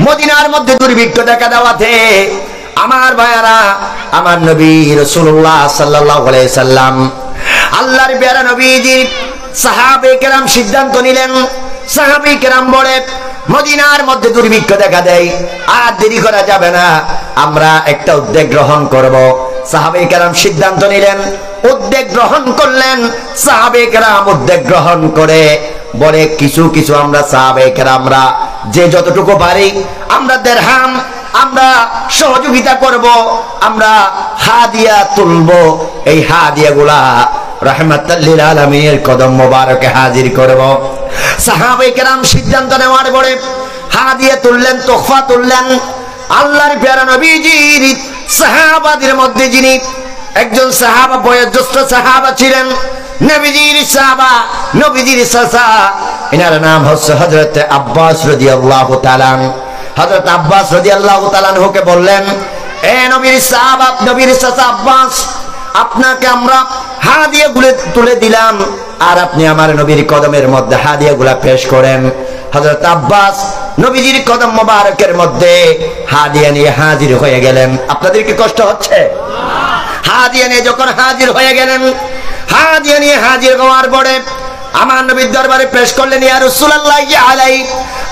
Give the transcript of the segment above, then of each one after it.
মদিনার মধ্যে দুর্ভিক্ষ দেখা দেওয়াতে আমার ভাইয়ারা, আমার নবী রাসূলুল্লাহ সাল্লাল্লাহু আলাইহি সাল্লাম আল্লাহর প্যারা নবীজির সাহাবায়ে কেরাম সিদ্ধান্ত নিলেন, সাহাবায়ে কেরাম বলে মদিনার মধ্যে দুর্ভিক্ষ দেখা দেয়, আর দেরি করা যাবে না, আমরা একটা উদ্যোগ গ্রহণ করব। সাহাবায়ে কেরাম সিদ্ধান্ত নিলেন, উদ্যোগ গ্রহণ করলেন। সাহাবায়ে কেরাম উদ্যোগ গ্রহণ করে বলে কিছু কিছু আমরা সাহাবায়ে কেরামরা যে যতটুকু পারি আমরা দিরহাম আমরা সহযোগিতা করব, আমরা হাদিয়া তুলব, এই হাদিয়াগুলা রাহমাতাল লিল আলামিনের কদম মোবারকে হাজির করব। সাহাবায়ে কেরাম সিদ্ধান্ত নেওয়ার পরে হাদিয়া তুললেন, তোহফা তুললেন। আল্লাহর প্যারা নবীজির সাহাবাদের মধ্যে যিনি একজন সাহাবা, বয়োজ্যেষ্ঠ সাহাবা ছিলেন, নবীজির সাহাবা, নবীজির চাচা, এনার নাম হচ্ছে হযরত আব্বাস রাদিয়াল্লাহু তাআলা। হযরত আব্বাস রাদিয়াল্লাহু তাআলা কে বললেন, এ নবীর সাহাবা, নবীর চাচা আব্বাস, আপনাকে আমরা হাদিয়াগুলো তুলে দিলাম, আর আপনি আমার নবীর কদমের মধ্যে হাদিয়াগুলা পেশ করেন। হযরত আব্বাস নবীজির কদম মোবারকের মধ্যে হাদিয়া নিয়ে হাজির হয়ে গেলেন। আপনাদের কি কষ্ট হচ্ছে? হাদিয়া নিয়ে যখন হাজির হয়ে গেলেন, হাদিয়া নিয়ে হাজির হওয়ার পরে আমার নবীর দরবারে পেশ করলেন, ইয়া রাসূলুল্লাহ আলাইহি,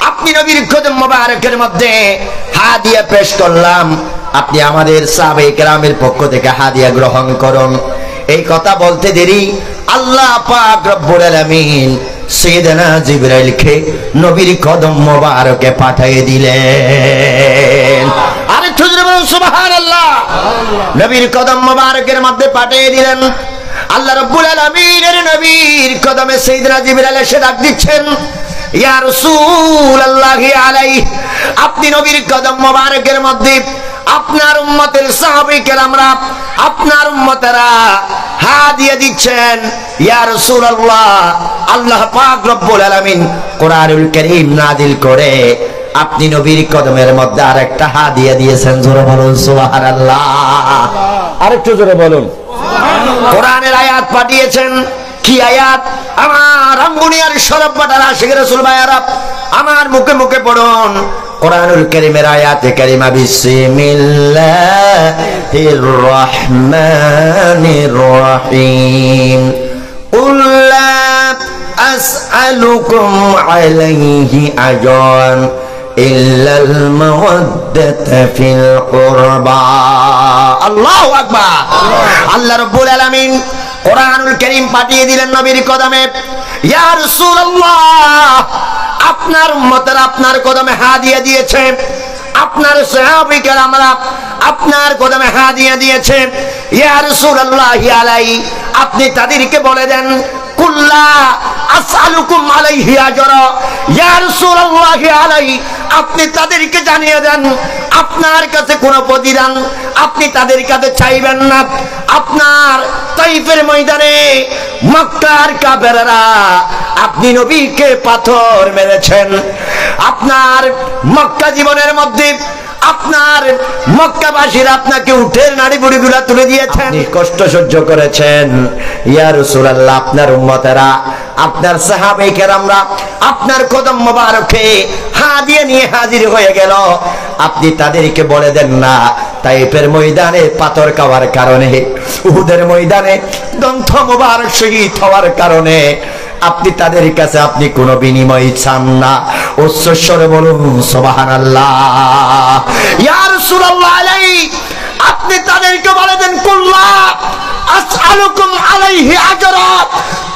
আপনি নবীর কদম মোবারকের মধ্যে হাদিয়া পেশ করলাম, আপনি আমাদের সাহাবায়ে কেরামের পক্ষ থেকে হাদিয়া গ্রহণ করুন। এই কথা বলতে দেরি আল্লাহ পাক রব্বুল আলামিন সাইয়েদনা জিবরাইলকে নবীর কদম মোবারকে পাঠিয়ে দিলেন। আরে জোরে বলুন সুবহানাল্লাহ। নবীর কদম মোবারকের মধ্যে পাঠিয়ে দিলেন। আল্লাহ রাব্বুল আলামিনের নবীর কদমে সাইয়েদনা জিবরাইল এসে ডাক দিচ্ছেন, ইয়া রাসূলুল্লাহি আলাইহি, আপনি নবীর কদম মোবারকের মধ্যে আপনার উম্মতের সাহাবায়ে কেরামরা, আপনার উম্মতেরা হাদিয়া দিচ্ছেন। ইয়া রাসূলুল্লাহ, আল্লাহ পাক রব্বুল আলামিন কোরআনুল কারীম নাযিল করে আপনি নবীর কদমের মধ্যে আরেকটা হাদিয়া দিয়েছেন। জোরে বলুন সুবহানাল্লাহ। আরেকটু জোরে বলুন সুবহানাল্লাহ। কোরআনের আয়াত পাঠিয়েছেন। কি আয়াত? আমার রামগুনিয়ার শরফ বাটার আশিক রাসূল ভাইয়ারা, আমার মুখে মুখে পড়ুন কোরআনুল কারীমের আয়াতে কারিমা। বিসমিল্লাহির রহমানির রহিম। কুল লা আসআলুকুম আলাইহি আজরান ইল্লাল মাওয়াদ্দাতা ফিল কুরবা। আল্লাহু আকবার। আল্লাহ রাব্বুল আলামিন কোরআনুল কারীম পাঠিয়ে দিলেন নবীর কদমে। ইয়া রাসূলুল্লাহ, আপনার উম্মতেরা আপনার কদমে হাদিয়া দিয়েছে, আপনার সাহাবায়ে কেরামরা আপনার কদমে হাদিয়া দিয়েছে। ইয়া রাসূলুল্লাহ আলাইহি, আপনি তাদেরকে বলে দেন, কুল্লা আসআলুকুম আলাইহি আজরা। ইয়া রাসূলুল্লাহ আলাইহি, আপনি তাদেরকে জানিয়ে দেন আপনার কাছে কোনো প্রতিদান আপনি তাদের কাছে চাইবেন না। আপনার তাইফের ময়দানে মক্কার কাফেররা আপনি নবীকে পাথর মেরেছেন, আপনার মক্কা জীবনের মধ্যে আপনার মক্কাবাসীরা আপনাকে উটের নাড়ি বুড়িগুলা তুলে দিয়েছেন, কষ্ট সহ্য করেছেন। ইয়া রাসূলুল্লাহ, আপনার উম্মতেরা আপনার সাহাবায়ে কেরামরা আপনার কদম মোবারকে হাদিয়া নিয়ে হাজির হয়ে গেল, আপনি তাদেরকে বলে দেন না তাইফের ময়দানে পাথর খাওয়ার কারণে, উহুদের ময়দানে দন্ত মোবারক শহীদ হওয়ার কারণে আপনি তাদের কাছে আপনি কোনো বিনিময় চান না। উচ্চস্বরে বলুন সুবহানাল্লাহ। ইয়া রাসূলুল্লাহ আলাইহি, আপনি তাদেরকে বলে দেন, কুল্লা আসআলুকুম আলাইহি আজরা।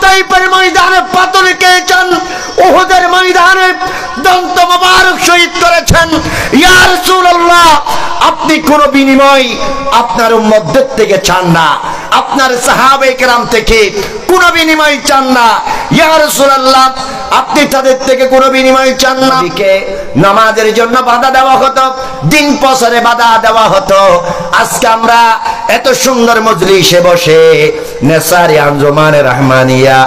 তাইফের ময়দানে পাথর খেয়েছেন, উহুদের ময়দানে দন্ত মোবারক শহীদ করেছেন। ইয়া রাসূলুল্লাহ, আপনি কোনো বিনিময় আপনার উম্মতদের থেকে চান না, আপনার সাহাবায়ে কেরাম থেকে কোনো বিনিময় চান না। ইয়া রাসূলুল্লাহ, আপনি তাদের থেকে কোনো বিনিময় চান না। নামাজের জন্য বাধা দেওয়া হতো, দিন প্রচারে বাধা দেওয়া হতো। আজকে আমরা এত সুন্দর মজলিসে বসে নেসারি আঞ্জুমানে রহমানিয়া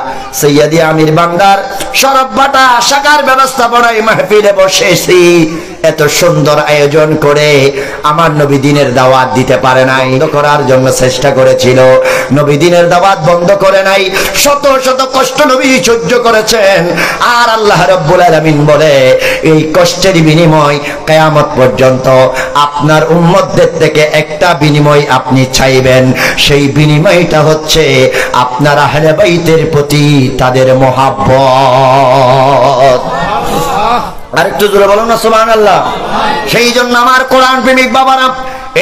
সৈয়দি আমির বান্দার শরফ বাটা শাখার ব্যবস্থাপনায় মাহফিলে বসেছি, এত সুন্দর আয়োজন করে আমার নবী দ্বীনের দাওয়াত দিতে পারে নাই, বন্ধ করার জন্য চেষ্টা করেছিল, নবী দ্বীনের দাওয়াত বন্ধ করে নাই, শত শত কষ্ট নবী সহ্য করেছেন। আর আল্লাহ রাব্বুল আলামিন বলে এই কষ্টের বিনিময় কিয়ামত পর্যন্ত আপনার উম্মতদের থেকে একটা বিনিময় আপনি চাইবেন, সেই বিনিময়টা হচ্ছে আপনার আহলে বাইতের প্রতি তাদের মহব্বত। আরেকটু জোরে বলুন না সুবহানাল্লাহ। সেই জন্য আমার কোরআন প্রেমিক বাবারা,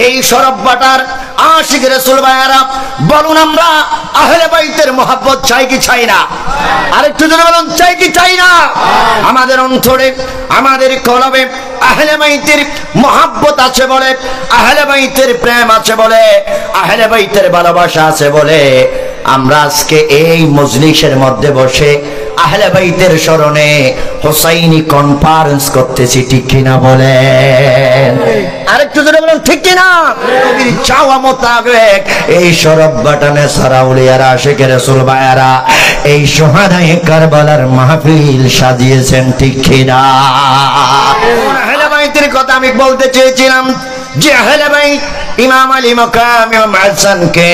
এই শরফ বাটার আশিক রাসূল ভাইয়ারা, বলুন আমরা আহলে বাইতের মহব্বত চাই কি চাই না? আরেকটু জোরে বলুন, চাই কি চাই না? আমাদের অন্তরে, আমাদের কলবে আহলে বাইতের মহব্বত আছে বলে, আহলে বাইতের প্রেম আছে বলে, আহলে বাইতের ভালোবাসা আছে বলে আমরা আজকে এই মজলিসের মধ্যে বসে আহলে বাইতের স্মরণে হুসাইনি কনফারেন্স করতেছি, ঠিক কিনা বলেন? আরেকটু জোরে বলুন, ঠিক কিনা? নবীর চাওয়া মোতাবেক এই শরফ বাটানে সারাউলিয়ারা, আশিক রাসূল ভাইয়ারা এই শুহাদায়ে কারবালার মাহফিল সাজিয়েছেন, ঠিক কিনা? আহলে বাইতের কথা আমি বলতে চেয়েছিলাম যে আহলে বাইত ইমাম আলী মাকাম, ইমাম হাসানকে,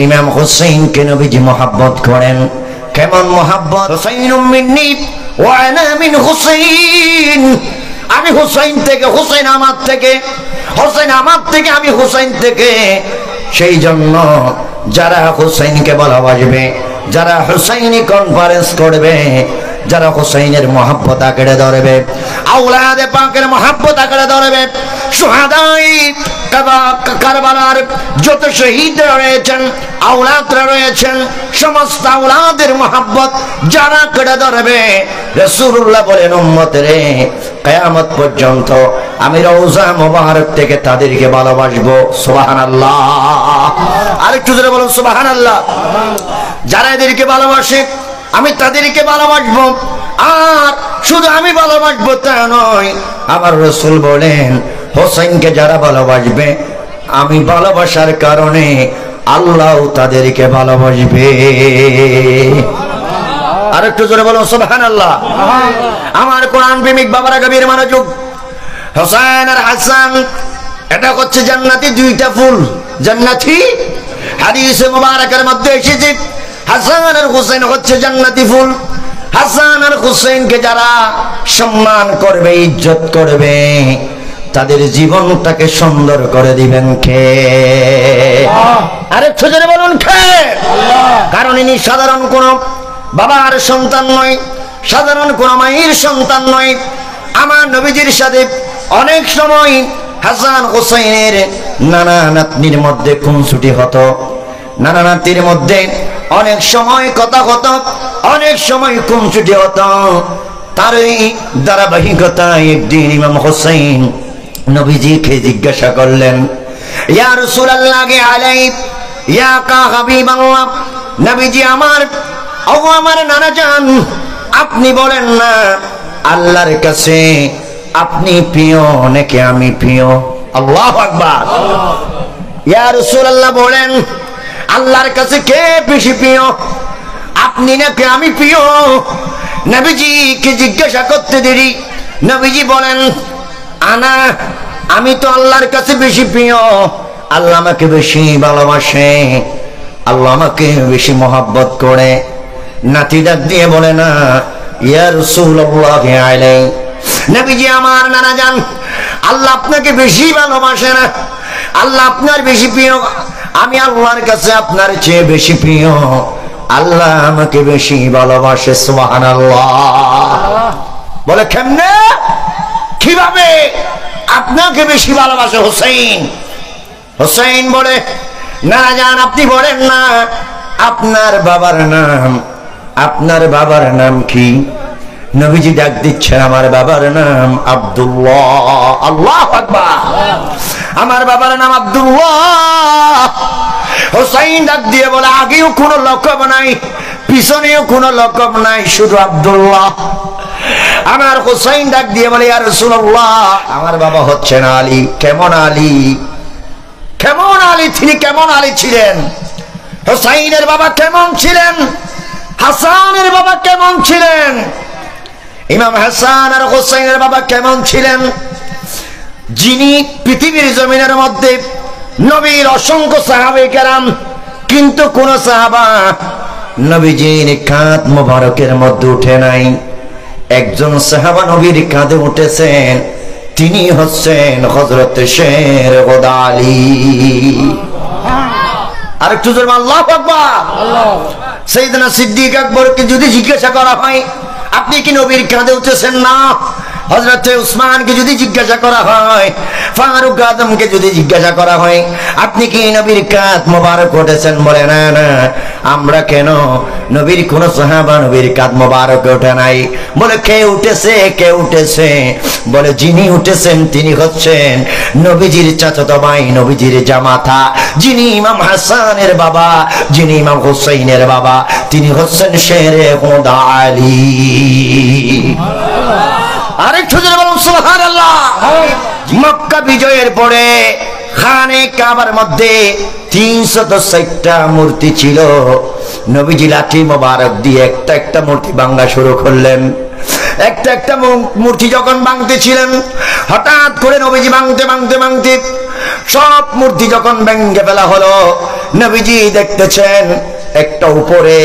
ইমাম হুসাইনকে নবীজি মহব্বত করেন। কেমন মহব্বত? হুসাইনুম মিন্নি ওয়া আনা মিন হুসাইন, আমি হুসাইন থেকে, হুসাইন আমার থেকে, হুসাইন আমার থেকে, আমি হুসাইন থেকে। সেই জন্য যারা হুসাইনকে ভালোবাসবে, যারা হুসাইনি কনফারেন্স করবে, যারা হুসাইনের মহব্বত আঁকড়ে ধরবে, আওলাদে পাকের মহব্বত আঁকড়ে ধরবে, শুহাদায়ে কারবালার যত শহীদরা রয়েছেন, আওলাদরা রয়েছেন, সমস্ত আওলাদের মহব্বত যারা আঁকড়ে ধরবে, রাসূলুল্লাহ বলেন উম্মতরে কিয়ামত পর্যন্ত আমি রওজা মুবারক থেকে তাদেরকে ভালোবাসবো। সুবহানাল্লাহ। আরেকটু জোরে বলুন সুবহানাল্লাহ। যারা এদেরকে ভালোবাসে আমি তাদেরকে ভালোবাসবো। আর শুধু আমি ভালোবাসবো তা নয়, আমার রাসূল বলেন হোসেনকে যারা ভালোবাসবে আমি ভালোবাসার কারণে আল্লাহ তাদেরকে ভালোবাসবে। আরেকটু জোরে বলুন সুবহানাল্লাহ। আমার কোরআন প্রেমিক বাবারা গভীর মনোযোগ। হোসেন আর হাসান এটা হচ্ছে জান্নাতি দুইটা ফুল, জান্নাতি। হাদিসে মুবারকের মধ্যে এসেছে হাসান আর হুসাইন হচ্ছে জান্নাতি ফুল। হাসান আর হুসাইনকে যারা সম্মান করবে, ইজ্জত করবে, তাদের জীবনটাকে সুন্দর করে দিবেন কে? আরে জোরে বলুন কে? কারণ ইনি সাধারণ কোন বাবার সন্তান নয়, সাধারণ কোন মায়ের সন্তান নয়। আমার নবীজির সাথে অনেক সময় হাসান হুসাইনের নানা নাতনির মধ্যে খুনসুটি হতো, নানা নাতির মধ্যে অনেক সময় কথা হতো, অনেক সময় খুনসুটি হতো। তারই ধারাবাহিকতায় একদিন ইমাম হুসাইন নবীজিকে জিজ্ঞাসা করলেন, ইয়া রাসূলুল্লাহ আলাইহি ইয়া কা হাবিবাল্লাহ, নবীজি আমার ও আমার নানা জান, আপনি বলেন না আল্লাহর কাছে আপনি প্রিয় নাকি আমি প্রিয়? আল্লাহু আকবার। ইয়া রাসূলুল্লাহ বলেন আল্লাহর কাছে কে বেশি প্রিয়, আপনি নাকি আমি প্রিয়? নবীজিকে জিজ্ঞাসা করতে দেরি নবীজি বলেন আনা, আমি তো আল্লাহর কাছে বেশি প্রিয়, আল্লাহ আমাকে বেশি ভালোবাসে, আল্লাহ আমাকে বেশি মহব্বত করে। নাতি ডাক দিয়ে বলে না ইয়া রাসূলুল্লাহ আলাইহি, নবীজি আমার নানা জান আল্লাহ আপনাকে বেশি ভালোবাসে না, আল্লাহ আপনার বেশি প্রিয়, আমি আল্লাহর কাছে আপনার চেয়ে বেশি প্রিয়, আল্লাহ আমাকে বেশি ভালোবাসে। সুবহানাল্লাহ। বলে কেমনে, কিভাবে আপনাকে বেশি ভালোবাসে হুসাইন? হুসাইন বলে না জান আপনি বলেন না আপনার বাবার নাম, আপনার বাবার নাম কি? নবীজি ডাক দিচ্ছেন আমার বাবার নাম আব্দুল্লাহ। আল্লাহু আকবার। আমার বাবার নাম আব্দুল্লাহ। হুসাইন ডাক দিয়ে বলে আগেও কোনো লকব নাই, পিছনেও কোনো লকব নাই, শুধু আব্দুল্লাহ। আমার হুসাইন ডাক দিয়ে বলে ইয়া রাসূলুল্লাহ আমার বাবা হচ্ছেন আলী। কেমন আলী? কেমন আলী? তিনি কেমন আলী ছিলেন? হুসাইনের বাবা কেমন ছিলেন? হাসানের বাবা কেমন ছিলেন? ইমাম হাসান আর হুসাইনের বাবা কেমন ছিলেন? যিনি পৃথিবীর জমিনের মধ্যে নবীর অসংখ্য সাহাবায়ে কেরাম, কিন্তু কোন সাহাবা নবীজির কাঁধ মোবারকের মধ্যে উঠে নাই। একজন সাহাবা নবীর কাঁধে উঠেছেন, তিনি হচ্ছেন হযরত শের খোদা আলী। আর একটু জোরে আল্লাহু আকবার। সাইয়েদনা সিদ্দিক আকবরকে যদি জিজ্ঞাসা করা হয় আপনি কি নবীর কাঁধে উঠেছেন না, হযরত উসমানকে যদি জিজ্ঞাসা করা হয়, ফারুক আজমকে যদি জিজ্ঞাসা করা হয় আপনি কি নবীর কাঁধ মোবারক উঠেছেন, বলে না না, আমরা কেন, নবীর কোন সাহাবা নবীর কাঁধ মোবারক ওঠে নাই। বলে কে উঠেছে, কে উঠেছে? বলে যিনি উঠেছেন তিনি হচ্ছেন নবীজির চাচাতো ভাই, নবীজির জামাতা, যিনি ইমাম হাসানের বাবা, যিনি ইমাম হুসাইনের বাবা, তিনি হচ্ছেন শেরে খোদা আলী। আরেকটু জোরে বলুন সুবহানাল্লাহ। মক্কা বিজয়ের পরে খানে কাবার মধ্যে 360টা মূর্তি ছিল। নবীজি লাঠি মোবারক দিয়ে একটা একটা মূর্তি ভাঙা শুরু করলেন। একটা একটা মূর্তি যখন ভাঙতেছিলেন, হঠাৎ করে নবীজি ভাঙতে সব মূর্তি যখন ভেঙে ফেলা হলো, নবীজি দেখতেছেন একটা উপরে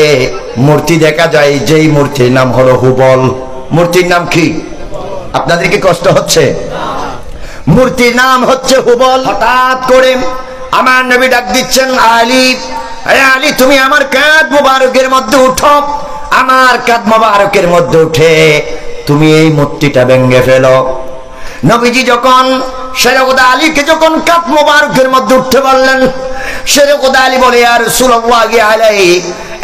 মূর্তি দেখা যায়, যেই মূর্তির নাম হলো হুবল। মূর্তির নাম কি? আপনাদের কি কষ্ট হচ্ছে? মূর্তির নাম হচ্ছে হুবল। হঠাৎ করে আমার নবী ডাক দিচ্ছেন, আলী, আলী তুমি আমার কাঁধ মোবারকের মধ্যে উঠো। আমার কাঁধ মোবারকের মধ্যে উঠে তুমি এই মূর্তিটা ভেঙে ফেলো। নবীজি যখন শেরে খোদা আলীকে যখন কাঁধ মোবারকের মধ্যে উঠতে বললেন, শেরে খোদা আলী বলে, আর রাসূলুল্লাহ আলাইহি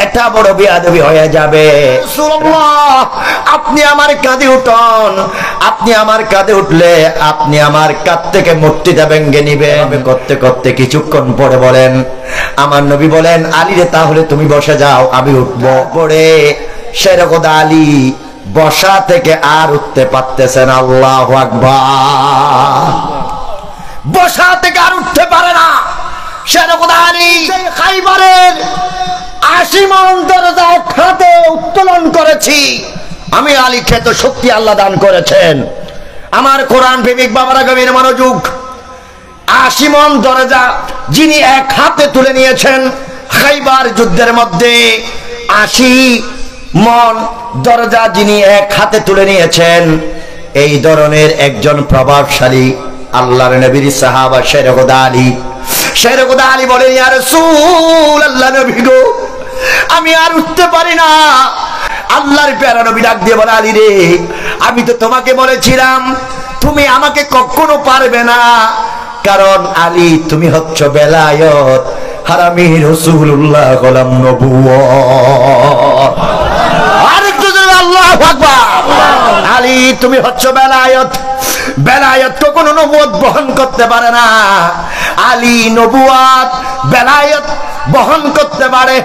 এটা বড় বেয়াদবি হয়ে যাবে। রাসূলুল্লাহ আপনি আমার কাঁধে উঠুন, আপনি আমার কাঁধে উঠলে আপনি আমার কাঁধ থেকে মূর্তিটা ভেঙে নিবেন। করতে করতে কিছুক্ষণ পরে বলেন, আমার নবী বলেন, আলী রে তাহলে তুমি বসে যাও, আমি উঠবো। পরে শেরে খোদা আলী বসা থেকে আর উঠতে পারতেছেন। আল্লাহু আকবার। বসা থেকে আর উঠতে পারে না। শেরে খোদা আলী খাইবারের 80 মণ দরজা খাতে উত্তোলন করেছি। আমি আলী খেত শক্তি আল্লাহ দান করেছেন। আমার কোরআন প্রেমিক বাবারা গভীর মনোযোগ। 80 মণ দরজা যিনি এক হাতে তুলে নিয়েছেন খাইবার যুদ্ধের মধ্যে, 80 মণ দরজা যিনি এক হাতে তুলে নিয়েছেন, এই ধরনের একজন প্রভাবশালী আল্লাহর নবীর সাহাবা শেরে খোদা আলী। শেরে খোদা আলী বলেন, ইয়া রাসূলুল্লাহ নবী গো, আমি আর উঠতে পারি না। আল্লাহর প্যারা নবী ডাক দিয়ে বলে, আলী রে, আমি তো তোমাকে বলেছিলাম তুমি আমাকে কখনো পারবে না, কারণ আলী তুমি হচ্ছ বেলায়েত, আর আমি রাসূলুল্লাহ গোলাম নবুয়ত। আরেকটু জোরে আল্লাহু আকবার। আলী তুমি হচ্ছ বেলায়েত, বেলায়েত কখনো নবুয়ত বহন করতে পারে না। আলী নবুয়ত বেলায়েত বহন করতে পারে,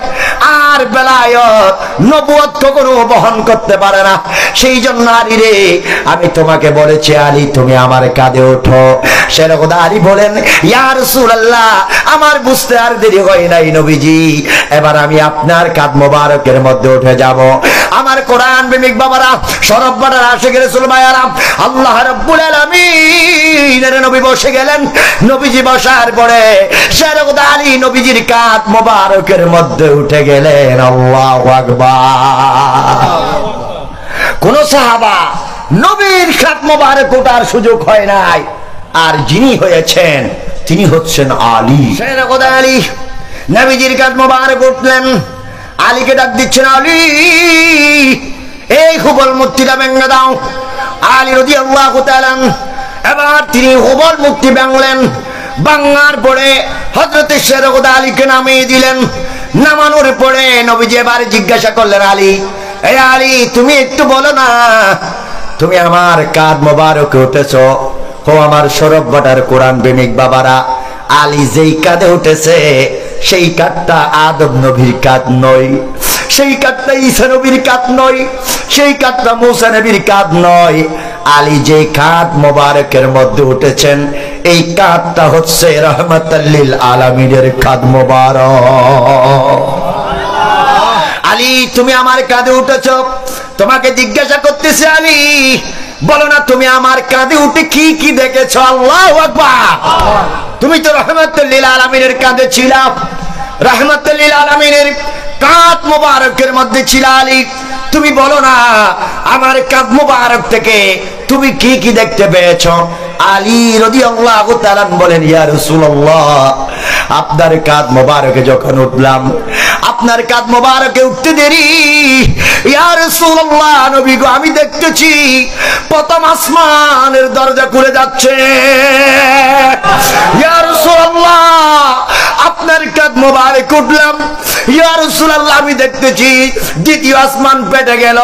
আর বেলায়েত নবুয়ত কখনো বহন করতে পারে না। সেই জন্য আলী রে, আমি তোমাকে বলেছি আলী তুমি আমার কাঁধে ওঠো। শেরে খোদা আলী বলেন, ইয়া রাসূলুল্লাহ আমার বুঝতে আর দেরি হয় নাই নবীজি, এবার আমি আপনার কাঁধ মোবারকের মধ্যে উঠে যাব। আমার কোরআন প্রেমিক বাবারা, শরফ বাটার আশিক রাসূল ভাইয়ারা, আল্লাহ রাব্বুল আলামিনের নবী বসে গেলেন। নবীজি বসার পরে শেরে খোদা আলী নবীজির কাঁধ মোবারকের মধ্যে উঠে গেলেন। আল্লাহু আকবার। কোন সাহাবা নবীর কাঁধ মোবারক ওঠার সুযোগ হয় নাই, আর যিনি হয়েছেন তিনি হচ্ছেন আলী। শেরে খোদা আলী নবীজির কাঁধ মোবারক উঠলেন। আলীকে ডাক দিচ্ছেন, আলী এই হুবল মূর্তিটা ভেঙে দাও। আলী রাদিয়াল্লাহু তাআলা এবার তিনি হুবল মূর্তি ভাঙলেন। ভাঙার পরে হযরত শেরে খোদা আলীকে নামিয়ে দিলেন। নামানোর পরে নবীজি এবার জিজ্ঞাসা করলেন, আলী, এই আলী তুমি একটু বলো না, তুমি আমার কাঁধ মোবারকে উঠেছো। ও আমার শরফ বাটার কোরআন প্রেমিক বাবারা, আলী যেই কাঁধে উঠেছে সেই কাঁধটা আদম নবীর কাঁধ নয়, সেই কাঁধটা ঈসা নবীর কাঁধ নয়, সেই কাঁধটা মূসা নবীর কাঁধ নয়। আলী যে কাঁধ মোবারকের মধ্যে উঠেছেন, এই কাঁধটা হচ্ছে রাহমাতাল লিল আলামিনের কাঁধ মোবারক। আলী তুমি আমার কাঁধে উঠেছো, তোমাকে জিজ্ঞাসা করতেছে আলী, বলো না তুমি আমার কাঁধে উঠে কি কি দেখেছো? আল্লাহু আকবার। তুমি তো রাহমাতুল লিল আলামিনের কাঁধে ছিলা, রাহমাতুল লিল আলামিনের কাঁধ মোবারকের মধ্যে ছিল আলী। তুমি বলো না আমার কাঁধ মোবারক থেকে তুমি কি কি দেখতে পেয়েছো? আলী রাদিয়াল্লাহু তাআলা বলেন, ইয়া রাসূলুল্লাহ, আপনার কাঁধ মোবারকে যখন উঠলাম, আপনার কাঁধ মোবারকে উঠতে দেরি, ইয়া রাসূলুল্লাহ নবী গো, আমি দেখতেছি প্রথম আসমানের দরজা খুলে যাচ্ছে। ইয়া রাসূলুল্লাহ, আপনার কাঁধ মোবারক উঠলাম, ইয়া রাসূলুল্লাহ আমি দেখতেছি দ্বিতীয় আসমান পেটে গেল।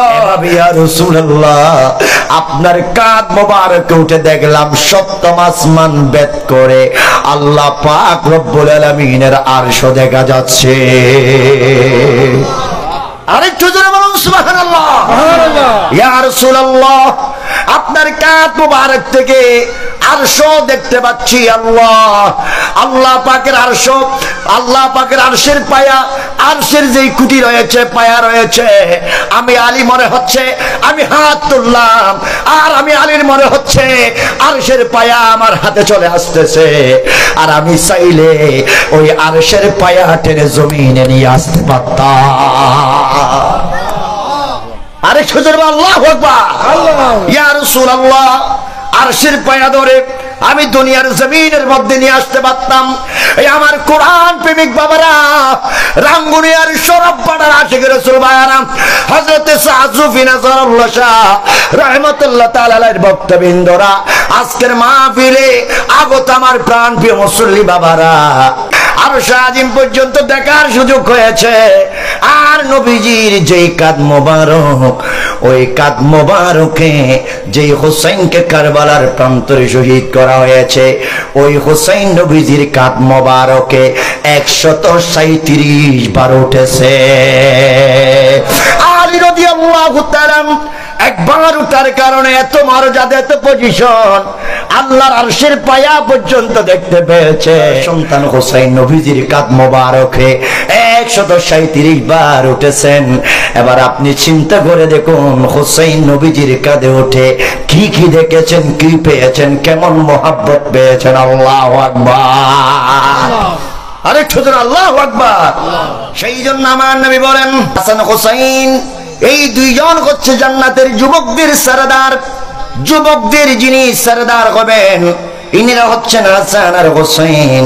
ইয়া রাসূলুল্লাহ, আপনার কাঁধ মোবারকে উঠে দেখলাম সপ্তম আসমান ভেদ করে আল্লাহ পাক রব্বুল আলামিনের আরশ দেখা যাচ্ছে। আরেকটু জোরে বলুন সুবহানাল্লাহ। ইয়া রাসূলুল্লাহ, আপনার কাঁধ মোবারক থেকে আরশ দেখতে পাচ্ছি। আল্লাহ, আল্লাহ পাকের আরশ, আল্লাহ পাকের আরশের পায়া, আরশের যেই কুটি রয়েছে, পায়া রয়েছে, আমি আলী মনে হচ্ছে আমি হাত তুললাম, আর আমি আলীর মনে হচ্ছে আরশের পায়া আমার হাতে চলে আসতেছে, আর আমি চাইলে ওই আরশের পায়া টেনে জমিনে নিয়ে আসতে পারতাম। আরে সুজর আল্লাহু আকবার। ইয়া রাসূলুল্লাহ, আরশের পায়া ধরে আমি দুনিয়ার জমিনের মধ্যে নিয়ে আসতে পারতাম। এই আমার কোরআন প্রেমিক বাবারা, রাঙ্গুনিয়ার সরবপাড়ার আশিক রাসূল ভাইয়ারা, হযরত সাজুফি নাজারুল্লাহ শাহ রাহমাতুল্লাহ তাআলা আলাইহির ভক্তবৃন্দরা, আজকের মাহফিলে আগত আমার প্রাণ প্রিয় মুসল্লি বাবারা, আরশ আজিম পর্যন্ত দেখার সুযোগ হয়েছে। আর নবীজির যেই কাঁধ মোবারক, ওই কাঁধ মোবারকে যেই হোসেনকে কারবালার প্রান্তরে শহীদ করা হয়েছে, ওই হোসেন নবীজির কাঁধ মোবারকে 137 বার উঠেছে। আলী রাদিয়াল্লাহু তাআলা একবার উঠার কারণে এত মর্যাদা, এত পজিশন, আল্লাহর আরশের পায়া পর্যন্ত দেখতে পেয়েছে। সন্তান হোসেন নবীজির কাঁধ মোবারকে 137 বার উঠেছেন। এবার আপনি চিন্তা করে দেখুন, হোসেন নবীজির কাঁধে উঠে কি কি দেখেছেন, কি পেয়েছেন, কেমন মহব্বত পেয়েছেন। আল্লাহু আকবার। আরে ছোটরা আল্লাহু আকবার। সেই জন্য আমার নবী বলেন, হাসান হোসেন এই দুইজন হচ্ছে জান্নাতের যুবকদের সরদার, যুবকদের যিনি সরদার হবেন ইনিরা হচ্ছেন হাসান আর হোসেন।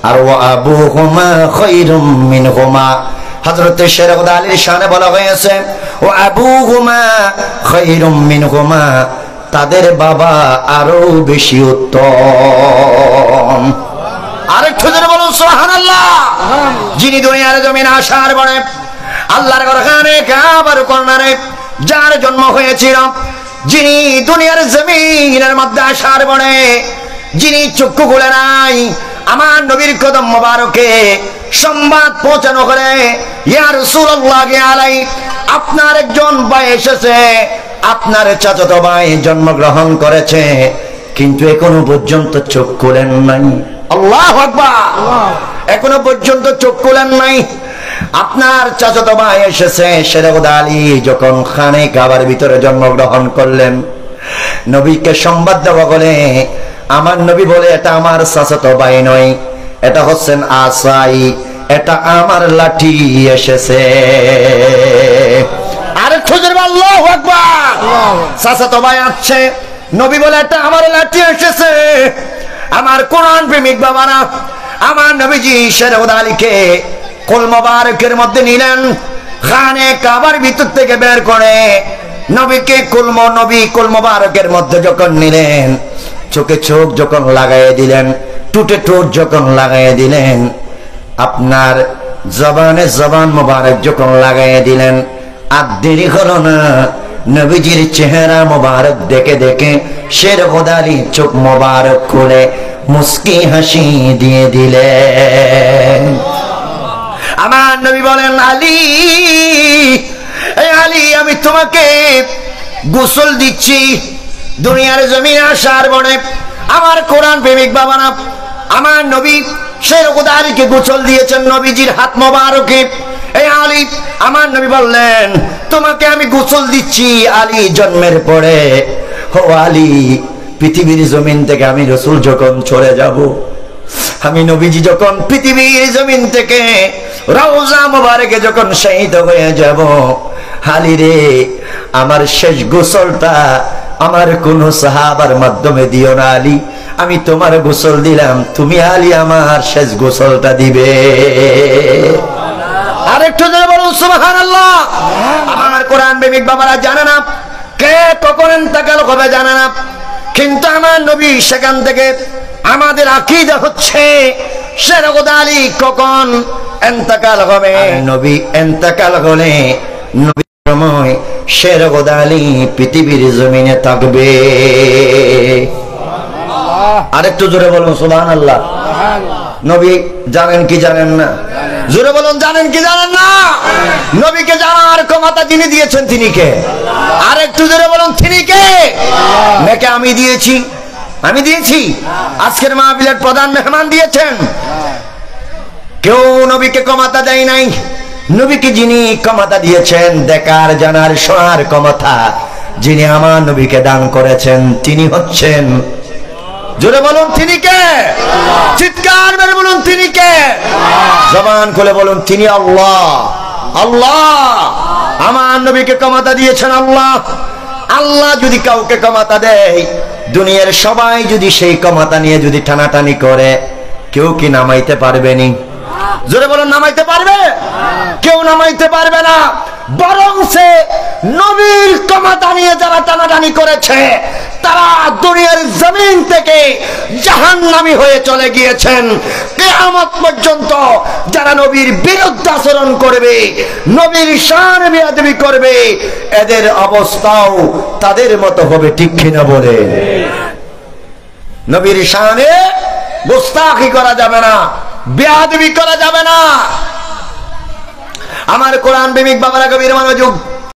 আর ওয়া আবুহুমা খায়রুম মিনহুমা, হযরত শেরউদ আলীর শানে বলা হয়েছে ওয়া আবুহুমা খায়রুম মিনহুমা, তাদের বাবা আরো বেশি উত্তম। আরেকটু জোরে বলুন সুবহানাল্লাহ। যিনি দুনিয়ার জমিনে আসার পরে আল্লাহর ঘরখানে কাবার কর্নারে যার জন্ম হয়েছিল, যিনি দুনিয়ার জমিনের মধ্যে আসার পরে যিনি চক্ষু খুলে নাই, আমার নবীর কদম মোবারকে সংবাদ পৌঁছানো করে, ইয়া রাসূলুল্লাহ আলাই, আপনার একজন ভাই এসেছে, আপনার চাচাতো ভাই জন্মগ্রহণ করেছে, কিন্তু এখনো পর্যন্ত চোখ খুলেন নাই। আল্লাহু আকবার। এখনো পর্যন্ত চোখ খুলেন নাই। আপনার চাচাতো ভাই এসেছে। শেরউদ আলী যখন খানে কাবার ভিতরে জন্মগ্রহণ করলেন, নবীকে সংবাদ দেওয়া বলে, আমার নবী বলে এটা আমার চাচাতো ভাই নয়, এটা হচ্ছেন আসাই, এটা আমার লাঠি এসেছে। আরে খুঁজে আল্লাহু আকবার। চাচাতো ভাই আসছে, নবী বলে এটা আমার লাঠি এসেছে। আমার কোরআন প্রেমিক বাবারা, আমার নবীজি শেরউদ আলীকে কুল মোবারকের মধ্যে নিলেন, খানে কাবার ভিতর থেকে বের করে নবীকে কুল মোবারকের মধ্যে যখন নিলেন, চোখে চোখ যখন লাগাইয়ে দিলেন, টুটে ঠোঁট যখন লাগাইয়ে দিলেন, আপনার জবানে জবান মোবারক যখন লাগাইয়ে দিলেন, আর দেরি হলো না, নবীজির চেহারা মোবারক দেখে দেখে শেরউদ আলী চোখ মোবারক খুলে মুস্কি হাসি দিয়ে দিলেন। আমার নবী বলেন, আলী, এই আলী, আমি তোমাকে গোসল দিচ্ছি। দুনিয়ার জমিনে আসার পরে আমার কোরআন প্রেমিক বাবারা, আমার নবী শেরউদ আলীকে গোসল দিয়েছেন নবীজির হাত মোবারকে। এই আলী, আমার নবী বললেন, তোমাকে আমি গোসল দিচ্ছি। আলী জন্মের পরে ও আলী, পৃথিবীর জমিন থেকে আমি রাসূল যখন চলে যাব, আমি নবীজি যখন পৃথিবীর জমিন থেকে রওজা মুবারকে যখন শহীদ হয়ে যাব, আলী রে, আমার শেষ গোসলটা আমার কোন সাহাবার মাধ্যমে দিও না আলী, আমি তোমার গোসল দিলাম, তুমি আলী আমার শেষ গোসলটা দিবে। আরেকটু জোরে বলুন সুবহানাল্লাহ। আমার কোরআন প্রেমিক বাবারা জানে না কে কখন ইন্তেকাল হবে, জানে না, কিন্তু আমার নবী সেখান থেকে আমাদের আকীদা হচ্ছে শেরগদ আলী কখন ইন্তেকাল হবে। নবী ইন্তেকাল হলে নবী সময় শেরগদ আলী পৃথিবীর জমিনে থাকবে। আরেকটু জোরে বলুন সুবহানাল্লাহ। নবী জানেন কি জানেন না? জোরে বলুন, জানেন কি জানেন না? নবীকে জানার ক্ষমতা যিনি দিয়েছেন তিনি কে? আরেকটু জোরে বলুন, তিনি কে? নাকি আমি দিয়েছি? আমি দিয়েছি? আজকের মাহফিলের প্রধান মেহমান দিয়েছেন? কেউ নবীকে ক্ষমতা দেয় নাই। নবীকে যিনি ক্ষমতা দিয়েছেন, দেখার জানার শোনার ক্ষমতা যিনি আমার নবীকে দান করেছেন, তিনি হচ্ছেন, জোরে বলুন, তিনি কে? চিৎকার মেরে বলুন, তিনি কে? জবান খুলে বলুন, তিনি আল্লাহ। আল্লাহ আমার নবীকে ক্ষমতা দিয়েছেন। আল্লাহ আল্লাহ যদি কাউকে ক্ষমতা দেয়, দুনিয়ার সবাই যদি সেই ক্ষমতা নিয়ে যদি টানাটানি করে, কেউ কি নামাইতে পারবে নি? জোরে বলুন, নামাইতে পারবে? কেউ নামাইতে পারবে না। বরং সে নবীর ক্ষমতা নিয়ে যারা টানাটানি করেছে, তারা দুনিয়ার জমিন থেকে জাহান্নামী হয়ে চলে গিয়েছেন। কিয়ামত পর্যন্ত যারা নবীর বিরুদ্ধে আচরণ করবে, নবীর শান বেয়াদবি করবে, এদের অবস্থাও তাদের মতো হবে। ঠিক কিনা বলে? নবীর শানে গোস্তাখি করা যাবে না, বেয়াদবি করা যাবে না। আমার কোরআন প্রেমিক বাবারা, গভীর মনোযোগ।